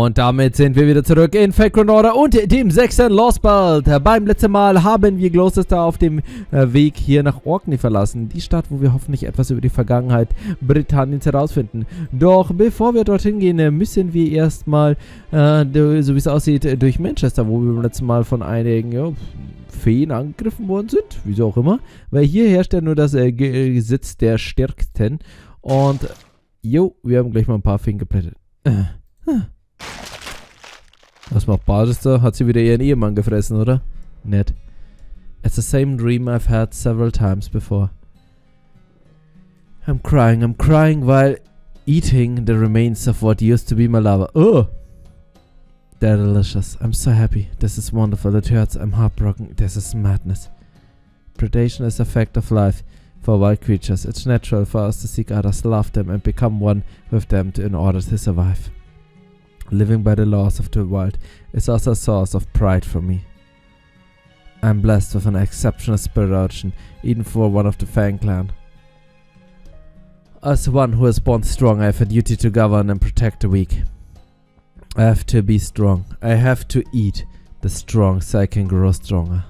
Und damit sind wir wieder zurück in Facron Order und dem 6. Lostbelt. Beim letzten Mal haben wir Gloucester auf dem Weg hier nach Orkney verlassen. Die Stadt, wo wir hoffentlich etwas über die Vergangenheit Britanniens herausfinden. Doch bevor wir dorthin gehen, müssen wir erstmal, so wie es aussieht, durch Manchester, wo wir beim letzten Mal von einigen Feen angegriffen worden sind. Wieso auch immer. Weil hier herrscht ja nur das Gesetz der Stärksten. Und, wir haben gleich mal ein paar Feen geplättet. Was macht Basis da? Hat sie wieder ihren Ehemann gefressen, oder? Nett. It's the same dream I've had several times before. I'm crying while eating the remains of what used to be my lover. Oh! They're delicious. I'm so happy. This is wonderful. It hurts. I'm heartbroken. This is madness. Predation is a fact of life for wild creatures. It's natural for us to seek others, love them, and become one with them in order to survive. Living by the laws of the wild is also a source of pride for me. I'm blessed with an exceptional spirit origin, even for one of the Fang clan. As one who is born strong, I have a duty to govern and protect the weak. I have to be strong. I have to eat the strong so I can grow stronger.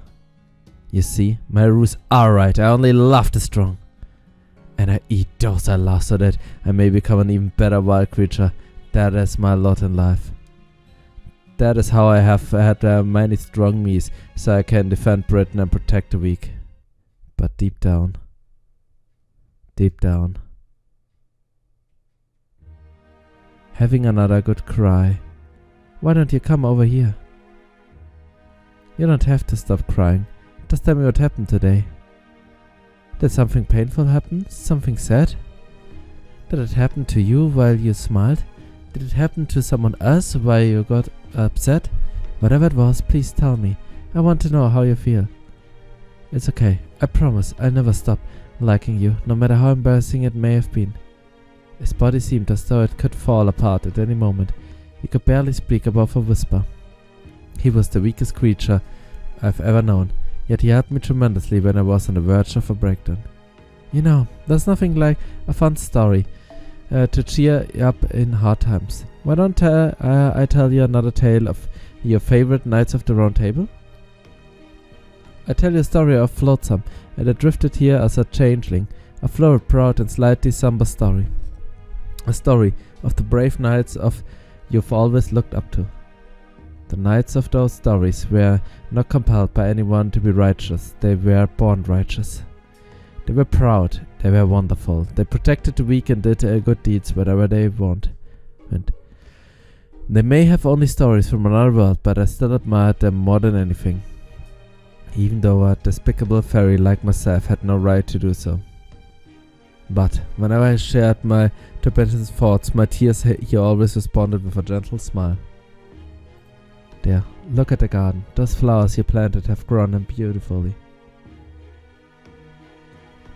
You see, my rules are right. I only love the strong. And I eat those I love so that I may become an even better wild creature. That is my lot in life. That is how I have had many strong meals, so I can defend Britain and protect the weak. But deep down, having another good cry. Why don't you come over here? You don't have to stop crying. Just tell me what happened today. Did something painful happen? Something sad? Did it happen to you while you smiled? Did it happen to someone else while you got upset? Whatever it was, please tell me. I want to know how you feel. It's okay. I promise I'll never stop liking you, no matter how embarrassing it may have been. His body seemed as though it could fall apart at any moment. He could barely speak above a whisper. He was the weakest creature I've ever known, yet he helped me tremendously when I was on the verge of a breakdown. You know, there's nothing like a fun story to cheer you up in hard times. Why don't I tell you another tale of your favorite Knights of the Round Table? I tell you a story of Flotsam, and I drifted here as a changeling, a florid, proud and slightly somber story. A story of the brave knights you've always looked up to. The knights of those stories were not compelled by anyone to be righteous, they were born righteous. They were proud, they were wonderful, they protected the weak and did good deeds wherever they want. And they may have only stories from another world, but I still admired them more than anything. Even though a despicable fairy like myself had no right to do so. But whenever I shared my turpentine thoughts, my tears, he always responded with a gentle smile. There, look at the garden. Those flowers you planted have grown in beautifully.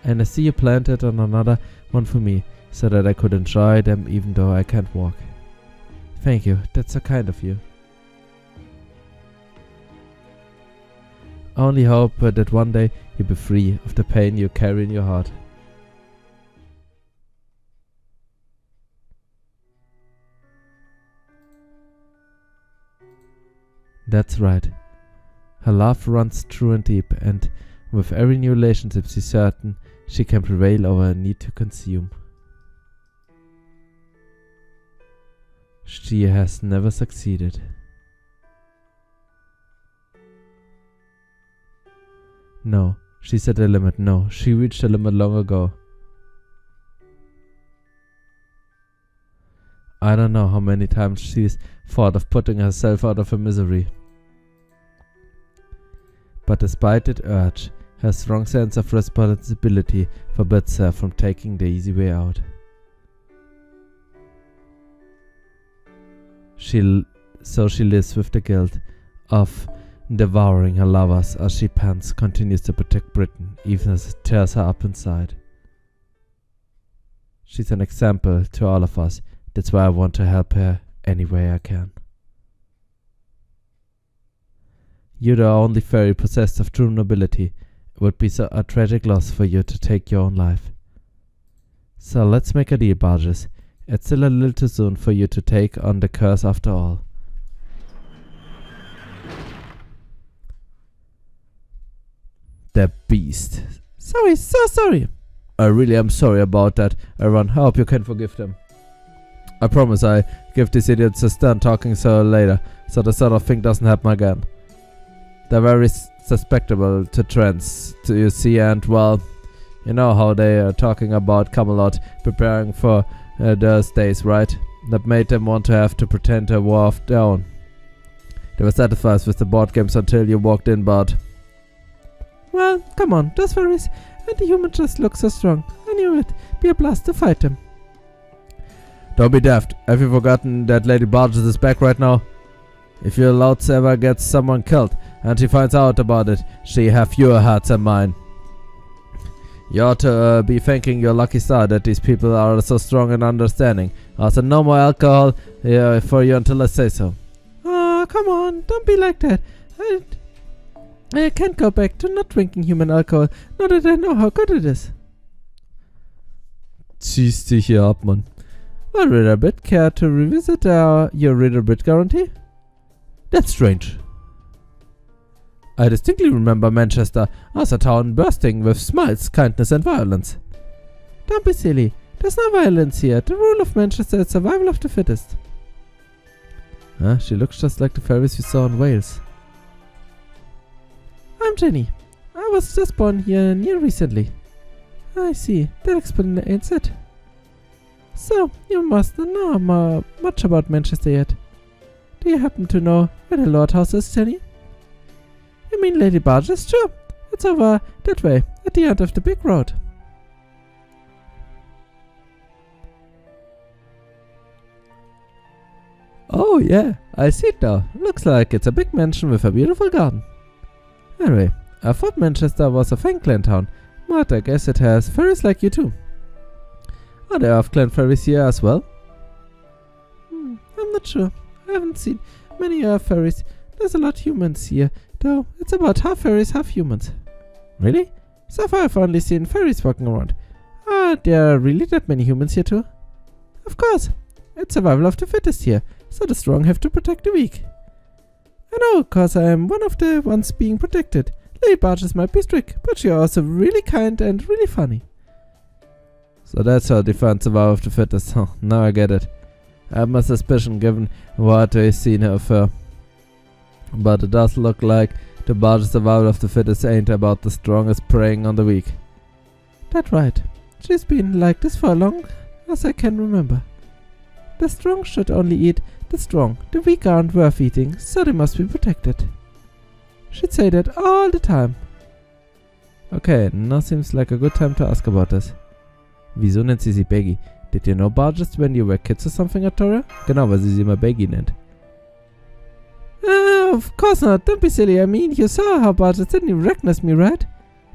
And I see you planted on another one for me, so that I could enjoy them even though I can't walk. Thank you, that's so kind of you. I only hope that one day you'll be free of the pain you carry in your heart. That's right. Her love runs true and deep, and with every new relationship she's certain she can prevail over a need to consume. She has never succeeded. No, she's at the limit. No, she reached the limit long ago. I don't know how many times she's thought of putting herself out of her misery. But despite that urge, her strong sense of responsibility forbids her from taking the easy way out. So she lives with the guilt of devouring her lovers as she pants, continues to protect Britain, even as it tears her up inside. She's an example to all of us. That's why I want to help her any way I can. You're the only fairy possessed of true nobility. It would be a tragic loss for you to take your own life. So let's make a deal, Barges. It's still a little too soon for you to take on the curse after all. The beast. Sorry, so sorry. I really am sorry about that, everyone. I hope you can forgive them. I promise I give these idiots a stern talking so later, so the sort of thing doesn't happen again. They're very susceptible to trends, you see, and well, you know how they are talking about Camelot preparing for those days, right? That made them want to have to pretend a war of their own. They were satisfied with the board games until you walked in, but... Well, come on, those fairies and the humans just look so strong. I knew it. Be a blast to fight them. Don't be daft. Have you forgotten that Lady Barges is back right now? If your loud ever gets someone killed and she finds out about it, she have your hearts and mine. You ought to be thanking your lucky star that these people are so strong and understanding. Also, no more alcohol for you until I say so. Oh, come on, don't be like that. I can't go back to not drinking human alcohol, now that I know how good it is. Ziehst dich hier ab, Mann. Well, Riddlerbit, care to revisit your Riddlerbit guarantee? That's strange. I distinctly remember Manchester as a town bursting with smiles, kindness and violence. Don't be silly. There's no violence here. The rule of Manchester is survival of the fittest. She looks just like the fairies we saw in Wales. I'm Jenny. I was just born here near recently. I see. That explains it. So, you must not know much about Manchester yet. Do you happen to know where the Lord House is, Jenny? You mean Lady Barges? Sure. It's over that way, at the end of the big road. Oh yeah, I see it now. Looks like it's a big mansion with a beautiful garden. Anyway, I thought Manchester was a Fang-Clan town, but I guess it has fairies like you too. Are there off-clan fairies here as well? I'm not sure. I haven't seen many fairies. There's a lot of humans here, though it's about half fairies, half humans. Really? So far I've only seen fairies walking around. Are there really that many humans here too? Of course. It's survival of the fittest here, so the strong have to protect the weak. I know, cause I am one of the ones being protected. Lady Barges might be strict, but she's also really kind and really funny. So that's how defines survival of the fittest. Huh, now I get it. I have my suspicion given what I've seen of her. But it does look like the Barges survival of the fittest ain't about the strongest preying on the weak. That's right. She's been like this for as long as I can remember. The strong should only eat the strong. The weak aren't worth eating, so they must be protected. She'd say that all the time. Okay, now seems like a good time to ask about this. Wieso nennt sie Baggy? Did you know Barges when you were kids or something, Artoria? Genau, weil sie immer Baggy nennt. Of course not. Don't be silly. I mean, you saw how Barges didn't even recognize me, right?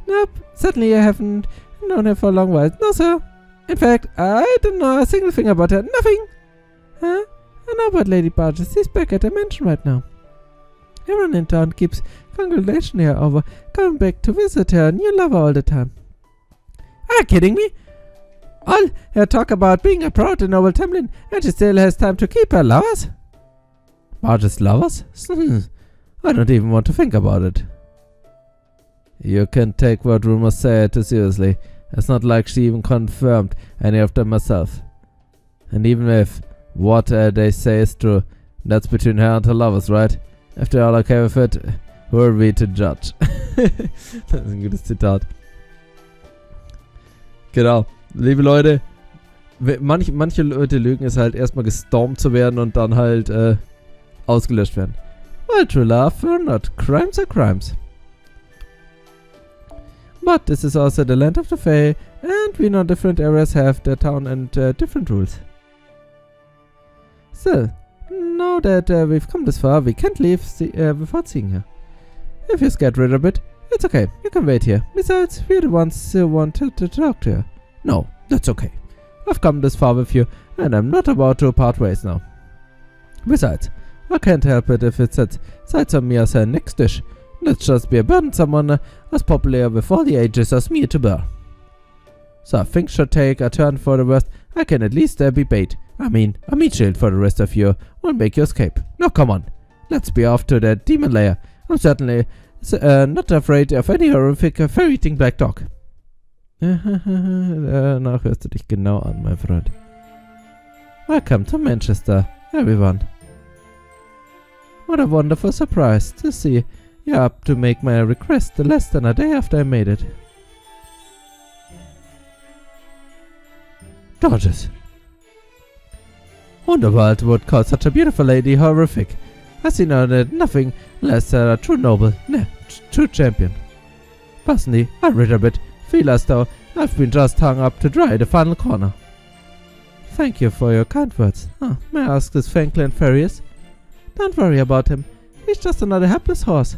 Nope. Certainly I haven't known her for a long while. No, sir. In fact, I don't know a single thing about her. Nothing. Huh? I know about Lady Barges. She's back at the mansion right now. Everyone in town keeps congratulating her over coming back to visit her new lover all the time. Are you kidding me? All her talk about being a proud and noble Temlin, and she still has time to keep her lovers? Barges lovers? I don't even want to think about it. You can take what rumors say too seriously. It's not like she even confirmed any of them herself. And even if what they say is true, that's between her and her lovers, right? If they're all okay with it, who are we to judge? Das ist ein gutes Zitat. Genau. Liebe Leute, manche Leute lügen es halt erstmal gestormt zu werden und dann halt ausgelöscht werden. Well, true love or not, crimes are crimes. But this is also the land of the Fae, and we know different areas have their town and different rules. Still, now that we've come this far, we can't leave without seeing her. If you're scared rid of it, it's okay, you can wait here. Besides, we're the ones who wanted to talk to her. No, that's okay. I've come this far with you, and I'm not about to part ways now. Besides, I can't help it if it sets sights on me as her next dish. Let's just be a burden someone as popular with all the ages as me to bear. So things should take a turn for the worst. I can at least be bait. I mean, a meat shield for the rest of you. We'll make you escape. Now come on. Let's be off to the demon lair. I'm certainly not afraid of any horrific fairy-eating black dog. Danach hörst du dich genau an, mein Freund. Welcome to Manchester, everyone. What a wonderful surprise to see you up to make my request less than a day after I made it. Gorgeous. Underworld would call such a beautiful lady horrific. I see now that nothing less than a true noble, true champion. Personally, I read a bit, feel as though I've been just hung up to dry at the final corner. Thank you for your kind words. May I ask this Franklin Farius? Don't worry about him. He's just another hapless horse.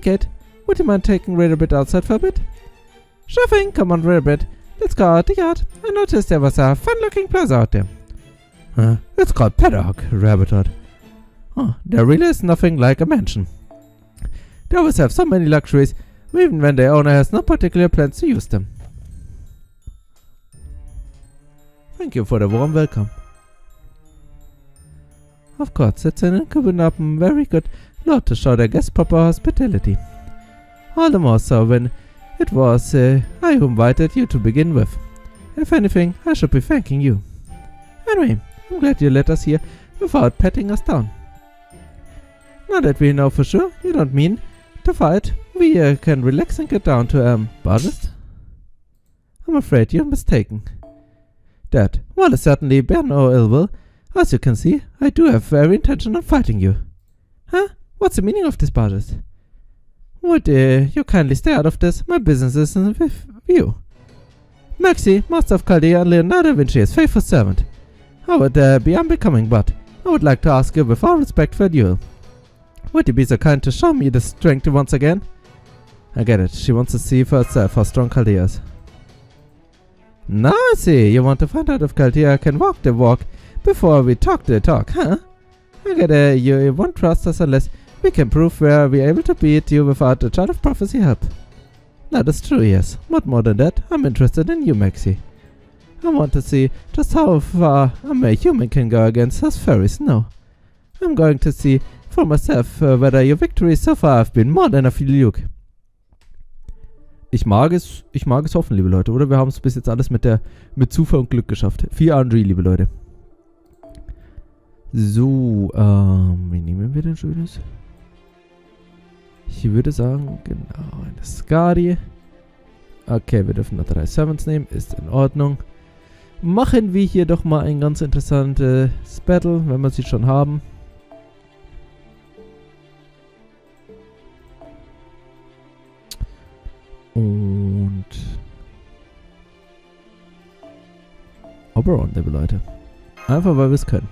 Kate, would you mind taking Rabbit outside for a bit? Sure thing, come on Rabbit. Let's go out the yard. I noticed there was a fun-looking plaza out there. It's called Paddock, Rabbit thought. There really is nothing like a mansion. They always have so many luxuries, even when their owner has no particular plans to use them. Thank you for the warm welcome. Of course, it's an incumbent very good lot to show their guests proper hospitality. All the more so when it was I who invited you to begin with. If anything, I should be thanking you. Anyway, I'm glad you let us here without patting us down. Now that we know for sure you don't mean to fight, we can relax and get down to budget? I'm afraid you're mistaken. That, while I certainly bear no ill will, as you can see, I do have every intention of fighting you. Huh? What's the meaning of this budget? Would you kindly stay out of this? My business is with you. Maxi, Master of Chaldea and Leonardo da Vinci's faithful servant. I would be unbecoming, but I would like to ask you with all respect for a duel. Would you be so kind to show me the strength once again? I get it. She wants to see for herself how strong Chaldea is. Now I see. You want to find out if Chaldea can walk the walk before we talk the talk, huh? I get it. You won't trust us unless we can prove we're able to beat you without a child of prophecy help. That is true, yes. But more than that, I'm interested in you, Maxi. I want to see just how far a mere human can go against us fairies. No. I'm going to see for myself whether your victories so far have been more than a fluke. Ich mag es hoffen, liebe Leute, oder? Wir haben es bis jetzt alles mit Zufall und Glück geschafft. Viel RNG, liebe Leute. So, wie nehmen wir denn Schönes? Ich würde sagen, genau, eine Skadi. Okay, wir dürfen noch 3 Servants nehmen, ist in Ordnung. Machen wir hier doch mal ein ganz interessantes Battle, wenn wir sie schon haben. Und Oberon, liebe Leute. Einfach weil wir es können.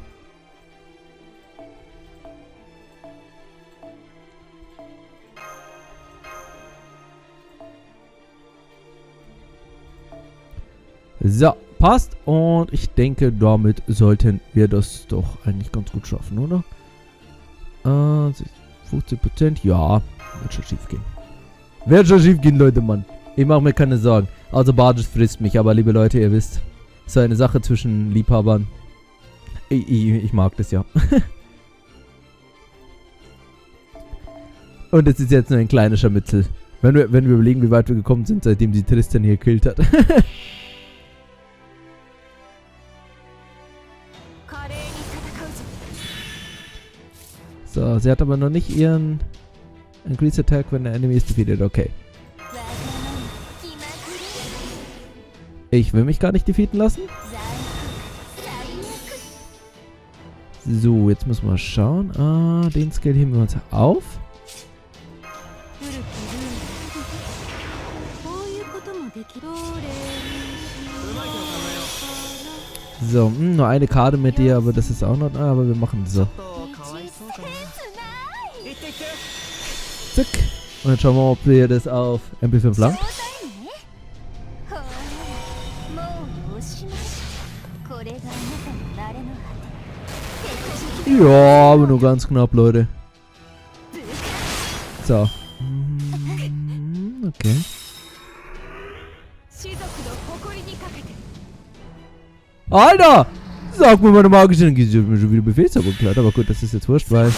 So, passt. Und ich denke, damit sollten wir das doch eigentlich ganz gut schaffen, oder? 50%, ja. Wird schon schief gehen. Wird schon schief gehen, Leute, Mann. Ich mache mir keine Sorgen. Also Barges frisst mich, aber liebe Leute, ihr wisst, so eine Sache zwischen Liebhabern. Ich mag das ja. Und es ist jetzt nur ein kleiner Scharmützel. Wenn wir überlegen, wie weit wir gekommen sind, seitdem sie Tristan hier gekillt hat. So, sie hat aber noch nicht ihren Increase Attack, when the enemy is defeated. Okay. Ich will mich gar nicht defeaten lassen. So, jetzt müssen wir schauen. Den Skill heben wir uns auf. So, nur eine Karte mit dir, aber das ist auch noch... aber wir machen so. Zack. Und dann schauen wir mal, ob wir das auf MP5 lang. Ja, aber nur ganz knapp, Leute. So. Okay. Alter! Sag mir meine magische Energie. Ich hab mir schon wieder Befehlszauber geklärt. Aber gut, das ist jetzt wurscht, weil...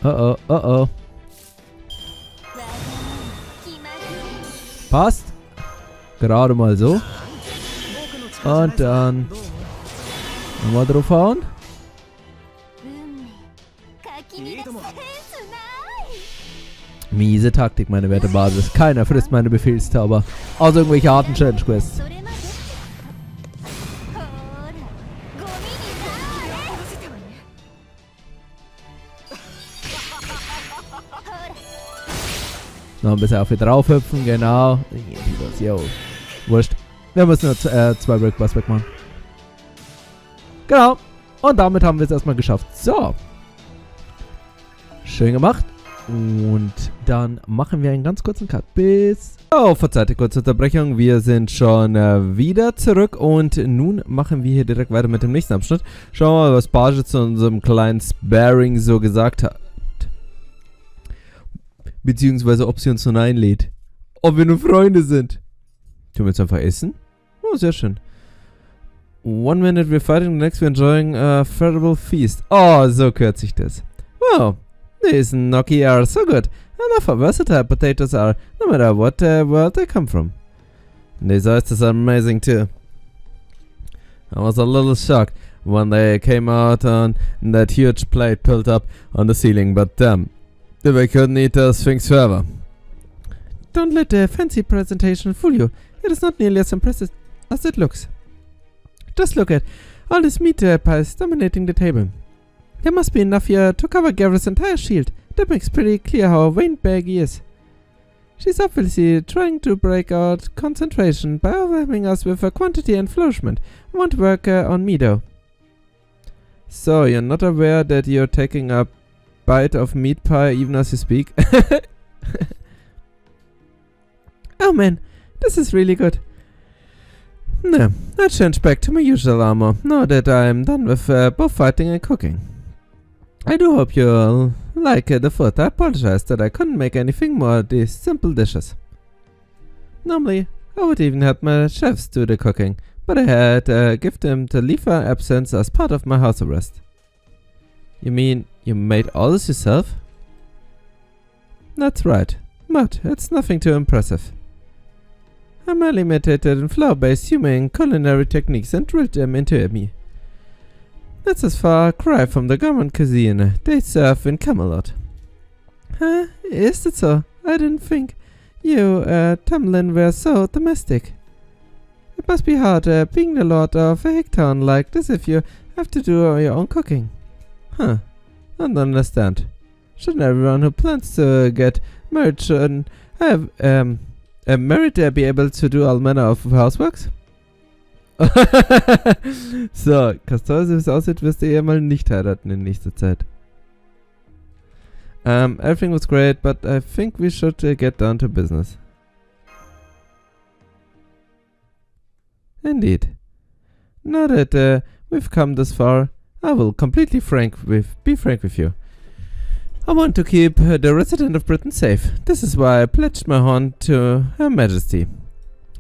Oh oh. Passt. Gerade mal so. Und dann... Nochmal drauf hauen. Miese Taktik, meine werte Basis. Keiner frisst meine Befehlszauber. Außer irgendwelche harten Challenge-Quests. Noch ein bisschen auf hier drauf hüpfen, genau. Jo. Wurscht. Wir müssen nur 2 Breakbars wegmachen. Genau. Und damit haben wir es erstmal geschafft. So. Schön gemacht. Und dann machen wir einen ganz kurzen Cut. Bis... Oh, verzeiht die kurze Unterbrechung. Wir sind schon wieder zurück. Und nun machen wir hier direkt weiter mit dem nächsten Abschnitt. Schauen wir mal, was Page zu unserem kleinen Sparring so gesagt hat. Beziehungsweise, ob sie uns nun einlädt. Ob wir nur Freunde sind. Tun wir jetzt einfach essen? Oh, sehr schön. 1 minute we're fighting, the next we're enjoying a farewell feast. Oh, so kürzt sich das. Wow, these gnocchi are so good. And how versatile potatoes are, no matter what world they come from. These oysters are amazing too. I was a little shocked when they came out on that huge plate built up on the ceiling, but we couldn't eat those things forever. Don't let the fancy presentation fool you. It is not nearly as impressive as it looks. Just look at all this meat pies dominating the table. There must be enough here to cover Gareth's entire shield. That makes pretty clear how windbag he is. She's obviously trying to break out concentration by overwhelming us with her quantity and flourishment. Won't work on me though. So, you're not aware that you're taking a bite of meat pie even as you speak? Oh man, this is really good. No, I'll change back to my usual armor, now that I'm done with both fighting and cooking. I do hope you'll like the food. I apologize that I couldn't make anything more of these simple dishes. Normally, I would even have my chefs do the cooking, but I had to give them the leave of absence as part of my house arrest. You mean you made all this yourself? That's right, but it's nothing too impressive. I merely imitated in flour-based human culinary techniques and drilled them into me. That's a far cry from the gourmet cuisine they serve in Camelot. Huh? Is it so? I didn't think you, Tamlin, were so domestic. It must be hard being the lord of a hick town like this if you have to do your own cooking. Huh. I don't understand. Shouldn't everyone who plans to get married should have, married be able to do all manner of houseworks? So, Castor, so wie es aussieht, wirst du mal nicht heiraten in nächster Zeit. Everything was great, but I think we should get down to business. Indeed. Now that we've come this far, I will be frank with you. I want to keep the resident of Britain safe. This is why I pledged my horn to Her Majesty.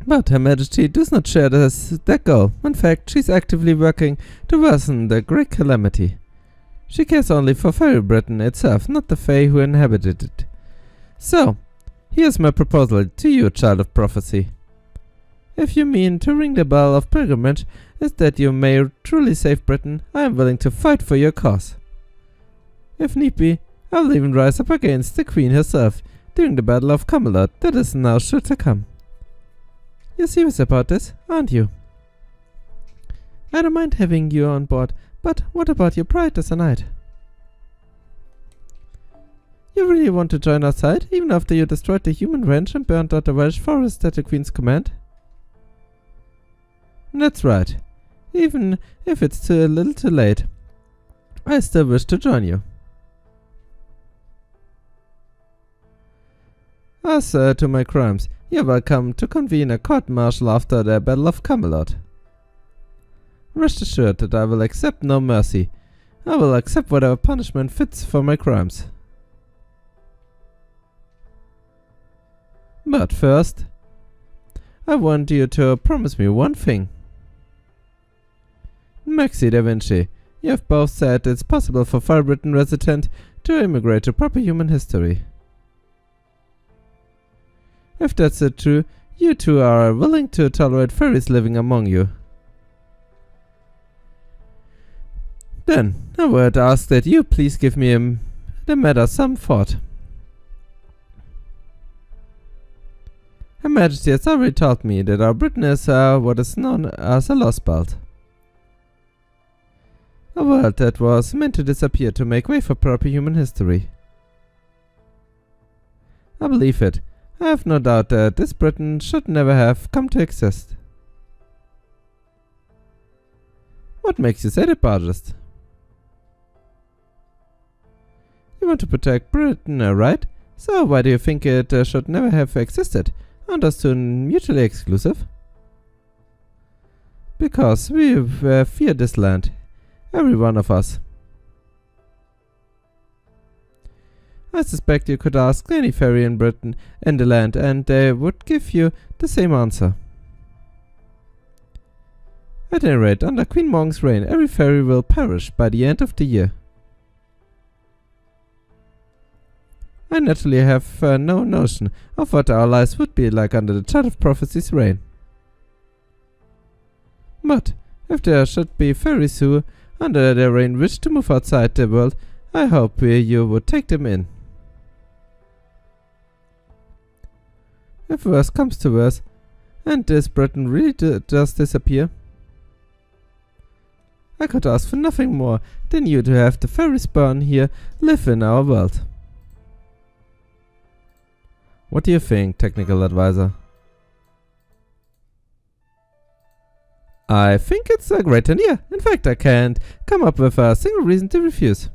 But Her Majesty does not share that goal. In fact, she's actively working to worsen the great calamity. She cares only for Fairy Britain itself, not the Fae who inhabited it. So, here's my proposal to you, child of prophecy. If you mean to ring the bell of pilgrimage, is that you may truly save Britain, I am willing to fight for your cause. If need be, I will even rise up against the Queen herself during the Battle of Camelot that is now sure to come. You're serious about this, aren't you? I don't mind having you on board, but what about your pride as a knight? You really want to join our side, even after you destroyed the human ranch and burned out the Welsh forest at the Queen's command? That's right. Even if it's a little too late, I still wish to join you. As to my crimes, you're welcome to convene a court-martial after the Battle of Camelot. Rest assured that I will accept no mercy. I will accept whatever punishment fits for my crimes. But first, I want you to promise me one thing. Maxi Da Vinci, you have both said it's possible for Far Britain resident to immigrate to proper human history. If that's true, you two are willing to tolerate fairies living among you. Then, I would ask that you please give me the matter some thought. Her Majesty has already told me that our Britain is what is known as a Lostbelt. A world that was meant to disappear to make way for proper human history. I believe it. I have no doubt that this Britain should never have come to exist. What makes you say that, Bargest? You want to protect Britain, right? So why do you think it should never have existed? And thus soon mutually exclusive? Because we fear this land. Every one of us. I suspect you could ask any fairy in Britain and the land and they would give you the same answer. At any rate, under Queen Morg's reign, every fairy will perish by the end of the year. I naturally have no notion of what our lives would be like under the Child of Prophecy's reign. But, if there should be fairies who, under their reign, wish to move outside the world, I hope you would take them in. If worse comes to worse, and this Britain really does disappear, I could ask for nothing more than you to have the fairies born here live in our world. What do you think, technical advisor? I think it's a great idea. In fact, I can't come up with a single reason to refuse.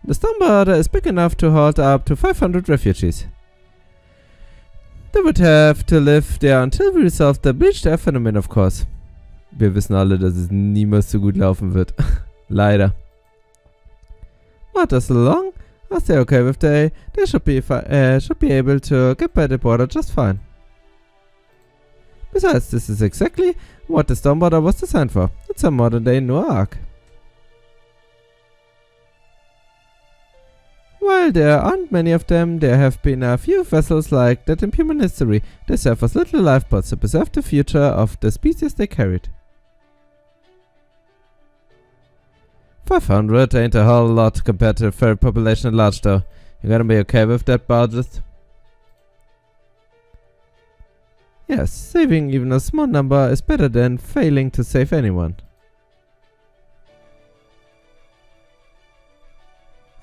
The stone border is big enough to hold up to 500 refugees. They would have to live there until we resolve the bleached air phenomenon, of course. Wir wissen alle, dass es niemals so gut laufen wird. Leider. But as long as they're okay with they should be able to get by the border just fine. Besides, this is exactly what the stone border was designed for. It's a modern day Noah Ark. While there aren't many of them, there have been a few vessels like that in human history. They serve as little lifeboats to preserve the future of the species they carried. 500 ain't a whole lot compared to the fairy population at large though. You gonna be okay with that, Bargest? Yes, saving even a small number is better than failing to save anyone.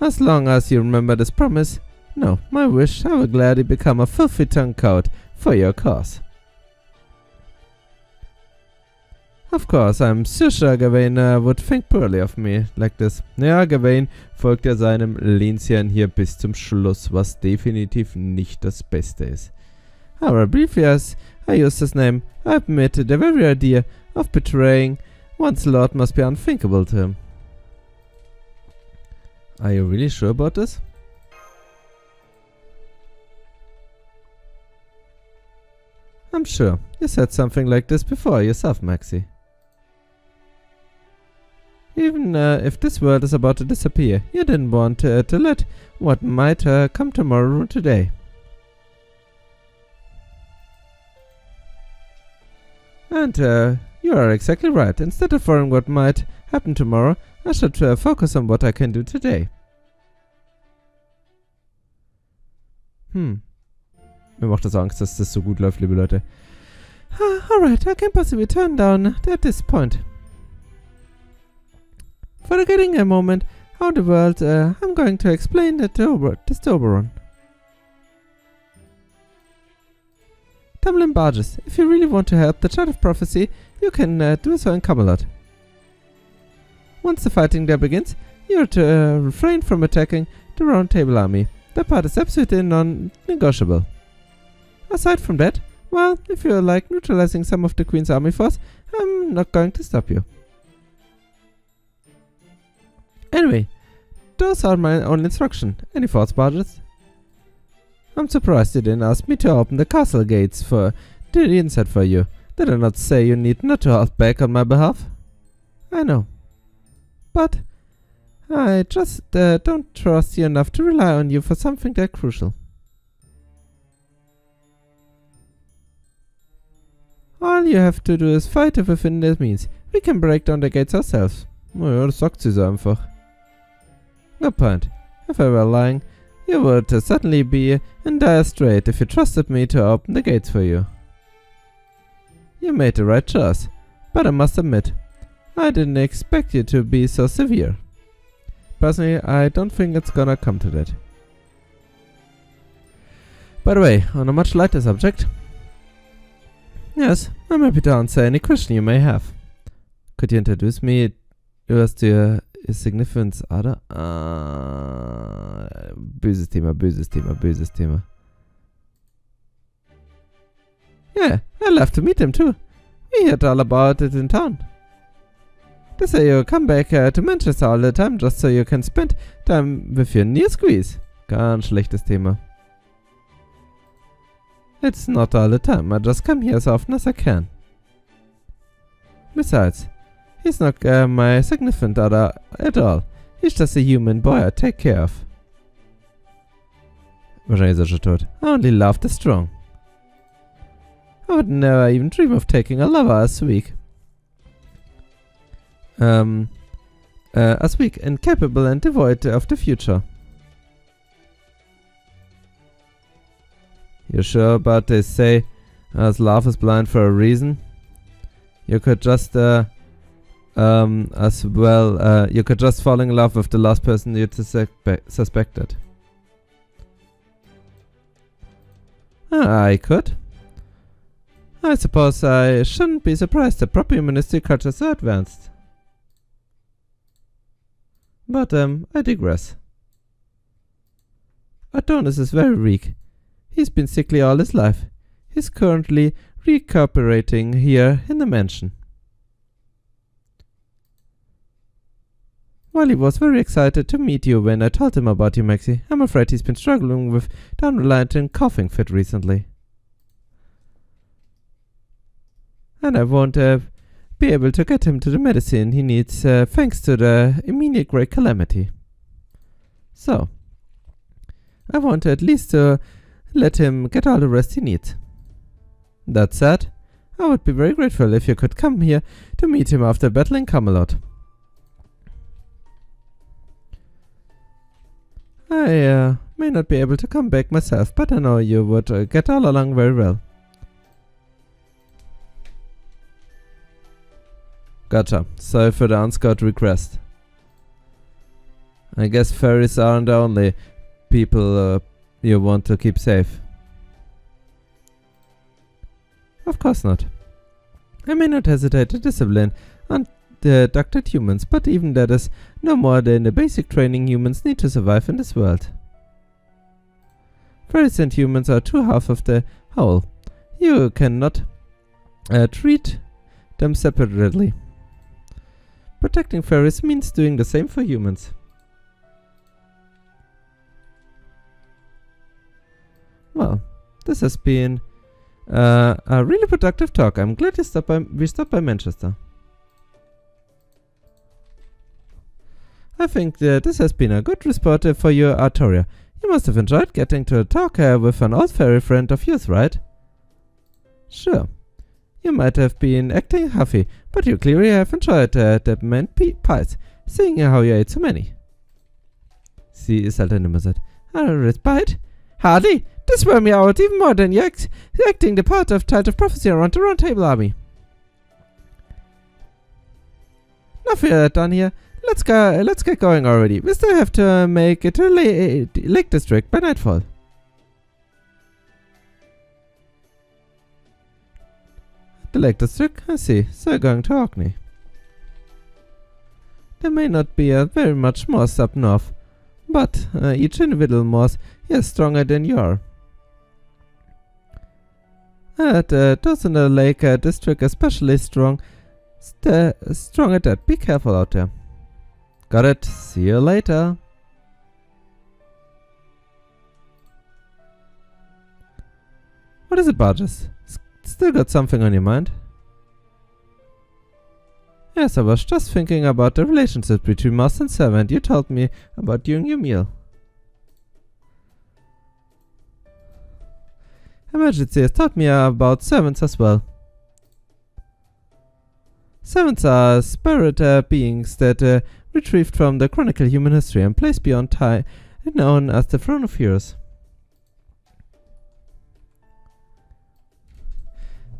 As long as you remember this promise, no, my wish, I will gladly become a filthy turncoat for your cause. Of course, I'm sure Gawain would think poorly of me like this. Ja, Gawain folgt ja seinem Lehnsherrn hier bis zum Schluss, was definitiv nicht das Beste ist. However, briefly as I use his name, I admit the very idea of betraying one's lord must be unthinkable to him. Are you really sure about this? I'm sure. You said something like this before yourself, Maxi. Even if this world is about to disappear, you didn't want to let what might come tomorrow ruin today. And you are exactly right. Instead of worrying what might happen tomorrow, I should focus on what I can do today. Mir macht das Angst, dass das so gut läuft, liebe Leute. Alright, I can possibly turn down at this point. Forgetting a moment how the world, I'm going to explain this to Oberon. Tamlin Barges, if you really want to help the Child of Prophecy, you can do so in Camelot. Once the fighting there begins, you are to refrain from attacking the Round Table Army. That part is absolutely non-negotiable. Aside from that, well, if you like neutralizing some of the Queen's army force, I'm not going to stop you. Anyway, those are my only instructions. Any thoughts, Barges? I'm surprised you didn't ask me to open the castle gates for the inside for you. Did I not say you need not to hold back on my behalf? I know. But I just don't trust you enough to rely on you for something that crucial. All you have to do is fight within the means. We can break down the gates ourselves. Naja, das sagt sie so einfach. Good point. If I were lying, you would certainly be in dire strait if you trusted me to open the gates for you. You made the right choice, but I must admit, I didn't expect you to be so severe. Personally, I don't think it's gonna come to that. By the way, on a much lighter subject. Yes, I'm happy to answer any question you may have. Could you introduce me as to your significant other? Böses Thema. Yeah, I'd love to meet him too. We heard all about it in town. They say you come back to Manchester all the time just so you can spend time with your new squeeze. Ganz schlechtes Thema. It's not all the time, I just come here as often as I can. Besides, he's not my significant other at all. He's just a human boy I take care of. Wahrscheinlich ist er schon tot. I only love the strong. I would never even dream of taking a lover as weak. As weak, incapable and devoid of the future. You sure about they say as love is blind for a reason? You could just you could just fall in love with the last person you suspected. I could. I suppose I shouldn't be surprised that proper humanistic culture is so advanced. But I digress. Adonis is very weak. He's been sickly all his life. He's currently recuperating here in the mansion. While he was very excited to meet you when I told him about you, Maxie, I'm afraid he's been struggling with downright and coughing fit recently. And I won't be able to get him to the medicine he needs thanks to the immediate great calamity. So, I want at least to let him get all the rest he needs. That said, I would be very grateful if you could come here to meet him after battling Camelot. I may not be able to come back myself, but I know you would get all along very well. Gotcha. Sorry for the unscout request. I guess fairies aren't the only people you want to keep safe. Of course not. I may not hesitate to discipline undeducted humans, but even that is no more than the basic training humans need to survive in this world. Fairies and humans are two halves of the whole. You cannot treat them separately. Protecting fairies means doing the same for humans. Well, this has been a really productive talk. I'm glad we stopped by Manchester. I think that this has been a good respite for you, Artoria. You must have enjoyed getting to talk with an old fairy friend of yours, right? Sure. You might have been acting huffy, but you clearly have enjoyed the mint pies, seeing how you ate so many. Sie ist halt eine Mussert. Respite? Hardly. This wore me out even more than you acting the part of Child of Prophecy around the Round Table Army. Enough of that done here. Let's get going already. We still have to make it to Lake District by nightfall. The Lake District? I see. So you're going to Orkney. There may not be very much moss up north, but each individual moss is stronger than you are. Those in the Lake District especially strong. Strong at that. Be careful out there. Got it. See you later. What is it, Barges? Still got something on your mind? Yes, I was just thinking about the relationship between master and servant you told me about during your meal. Emergency has taught me about servants as well. Servants are spirit beings that retrieved from the chronicle human history and placed beyond time, known as the Throne of Heroes.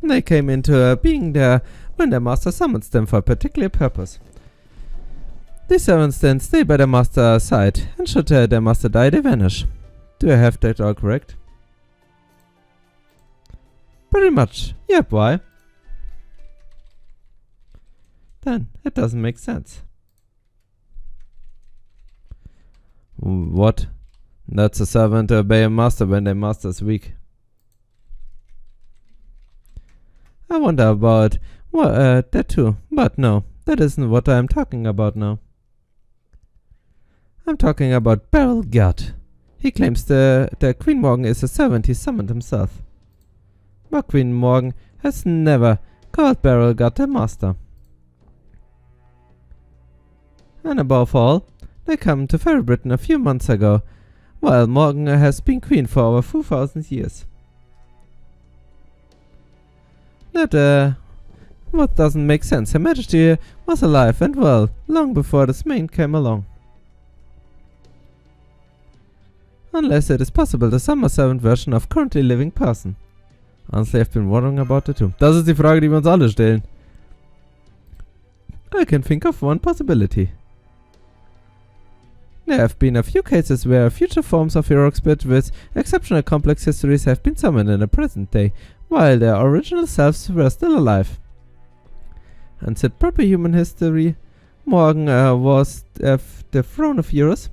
They came into being there when their master summons them for a particular purpose. These servants then stay by their master's side, and should their master die, they vanish. Do I have that all correct? Pretty much. Yep, why? Then, it doesn't make sense. What? That's a servant to obey a master when their master is weak. I wonder about that too, but no, that isn't what I'm talking about now. I'm talking about Beryl Gut. He claims that Queen Morgan is a servant he summoned himself. But Queen Morgan has never called Beryl Gut a master. And above all, they come to Fairy Britain a few months ago, while Morgan has been queen for over 2,000 years. That, what doesn't make sense. Her Majesty was alive and well, long before this maid came along. Unless it is possible the summer servant version of currently living person. Honestly, I've been wondering about it too. Das ist die Frage, die wir uns alle stellen. I can think of one possibility. There have been a few cases where future forms of heroic spirit with exceptional complex histories have been summoned in the present day, while their original selves were still alive. And said proper human history, Morgan was the Throne of Heroes.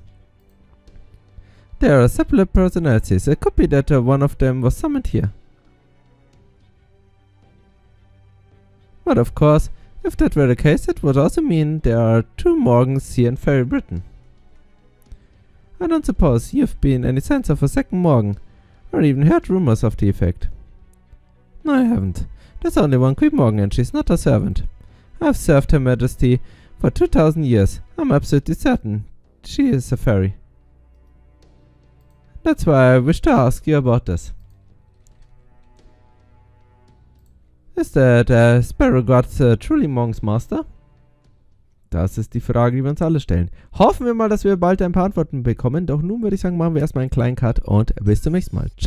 There are separate personalities. It could be that one of them was summoned here. But of course, if that were the case, it would also mean there are two Morgans here in Fairy Britain. I don't suppose you've been any sense of a second Morgan, or even heard rumors of the effect. No, I haven't. There's only one Queen Morgan and she's not a servant. I've served Her Majesty for 2,000 years. I'm absolutely certain she is a fairy. That's why I wish to ask you about this. Is that Beryl Gut truly Morgans Master? Das ist die Frage, die wir uns alle stellen. Hoffen wir mal, dass wir bald ein paar Antworten bekommen. Doch nun würde ich sagen, machen wir erstmal einen kleinen Cut und bis zum nächsten Mal. Ciao.